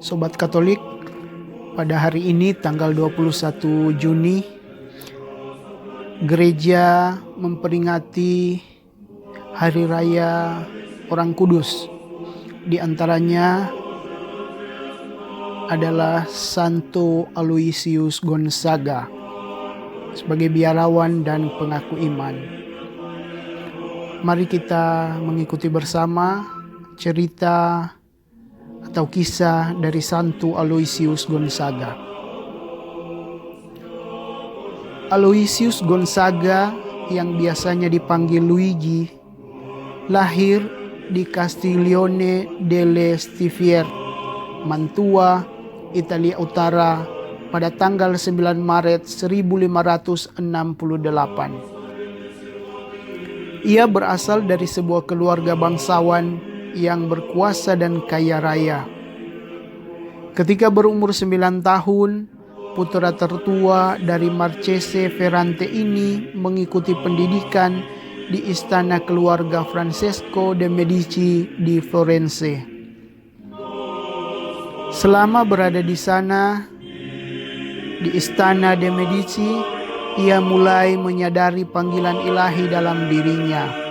Sobat Katolik, pada hari ini tanggal 21 Juni, gereja memperingati Hari Raya Orang Kudus. Di antaranya adalah Santo Aloysius Gonzaga sebagai biarawan dan pengaku iman. Mari kita mengikuti bersama cerita atau kisah dari Santo Aloysius Gonzaga. Aloysius Gonzaga yang biasanya dipanggil Luigi lahir di Castiglione delle Stiviere, Mantua, Italia Utara pada tanggal 9 Maret 1568. Ia berasal dari sebuah keluarga bangsawan yang berkuasa dan kaya raya. Ketika berumur 9 tahun, putra tertua dari Marchese Ferrante ini mengikuti pendidikan di istana keluarga Francesco de' Medici di Florence. Selama berada di sana, di istana de' Medici, ia mulai menyadari panggilan ilahi dalam dirinya.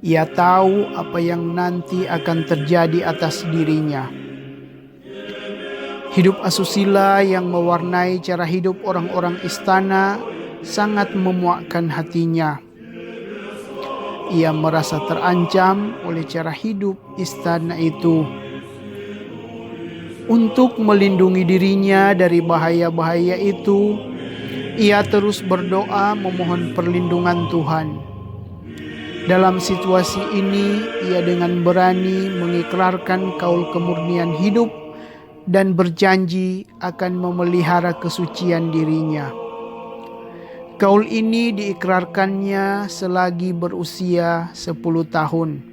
Ia tahu apa yang nanti akan terjadi atas dirinya. Hidup asusila yang mewarnai cara hidup orang-orang istana sangat memuakkan hatinya. Ia merasa terancam oleh cara hidup istana itu. Untuk melindungi dirinya dari bahaya-bahaya itu, ia terus berdoa memohon perlindungan Tuhan. Dalam situasi ini, ia dengan berani mengikrarkan kaul kemurnian hidup dan berjanji akan memelihara kesucian dirinya. Kaul ini diikrarkannya selagi berusia 10 tahun,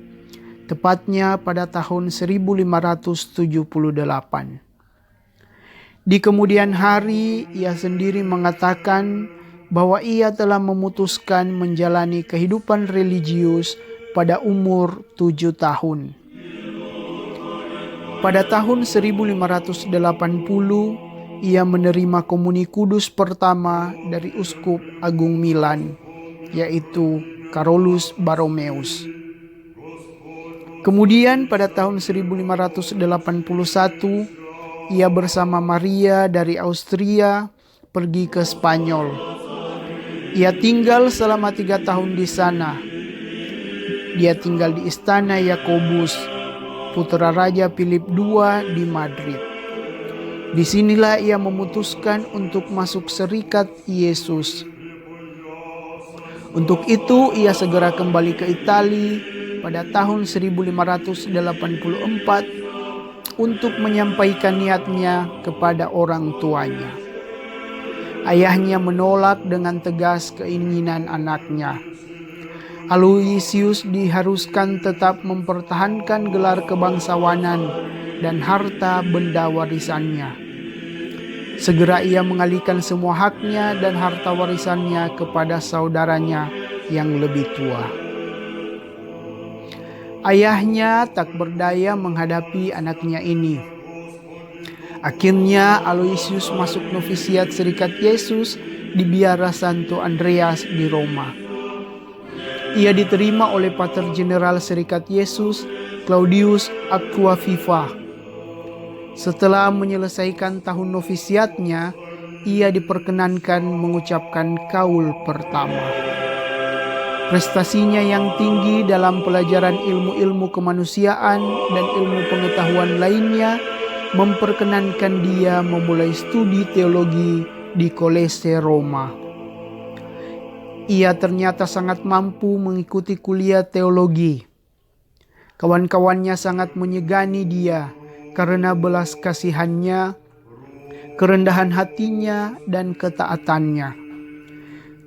tepatnya pada tahun 1578. Di kemudian hari, ia sendiri mengatakan bahwa ia telah memutuskan menjalani kehidupan religius pada umur 7 tahun. Pada tahun 1580, ia menerima komuni kudus pertama dari Uskup Agung Milan, yaitu Carolus Borromeus. Kemudian pada tahun 1581, ia bersama Maria dari Austria pergi ke Spanyol. Ia tinggal selama 3 tahun di sana. Dia tinggal di istana Yakobus, putra Raja Philip II di Madrid. Disinilah ia memutuskan untuk masuk Serikat Yesus. Untuk itu ia segera kembali ke Italia pada tahun 1584 untuk menyampaikan niatnya kepada orang tuanya. Ayahnya menolak dengan tegas keinginan anaknya. Aloysius diharuskan tetap mempertahankan gelar kebangsawanan dan harta benda warisannya. Segera ia mengalihkan semua haknya dan harta warisannya kepada saudaranya yang lebih tua. Ayahnya tak berdaya menghadapi anaknya ini. Akhirnya Aloysius masuk novisiat Serikat Yesus di Biara Santo Andreas di Roma. Ia diterima oleh Pater General Serikat Yesus, Claudius Aquaviva. Setelah menyelesaikan tahun novisiatnya, ia diperkenankan mengucapkan kaul pertama. Prestasinya yang tinggi dalam pelajaran ilmu-ilmu kemanusiaan dan ilmu pengetahuan lainnya memperkenankan dia memulai studi teologi di Kolese Roma. Ia ternyata sangat mampu mengikuti kuliah teologi. Kawan-kawannya sangat menyegani dia karena belas kasihannya, kerendahan hatinya, dan ketaatannya.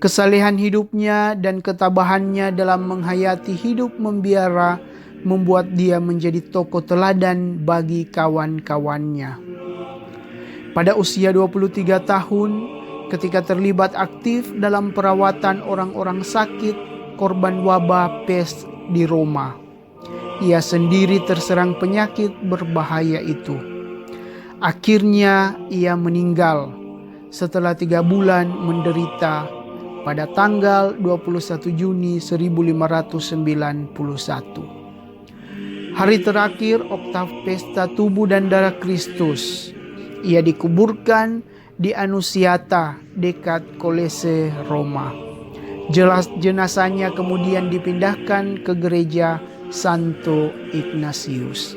Kesalehan hidupnya dan ketabahannya dalam menghayati hidup membiara membuat dia menjadi tokoh teladan bagi kawan-kawannya. Pada usia 23 tahun, ketika terlibat aktif dalam perawatan orang-orang sakit korban wabah pes di Roma, ia sendiri terserang penyakit berbahaya itu. Akhirnya ia meninggal setelah 3 bulan menderita pada tanggal 21 Juni 1591. Hari terakhir oktav pesta tubuh dan darah Kristus. Ia dikuburkan di Annunciata dekat Kolese, Roma. Jenazahnya kemudian dipindahkan ke gereja Santo Ignatius.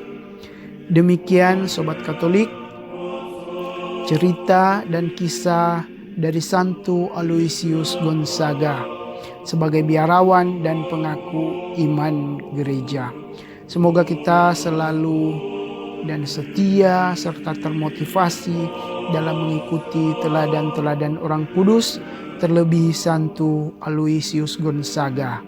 Demikian Sobat Katolik, cerita dan kisah dari Santo Aloysius Gonzaga sebagai biarawan dan pengaku iman gereja. Semoga kita selalu dan setia serta termotivasi dalam mengikuti teladan-teladan orang kudus, terlebih Santo Aloysius Gonzaga.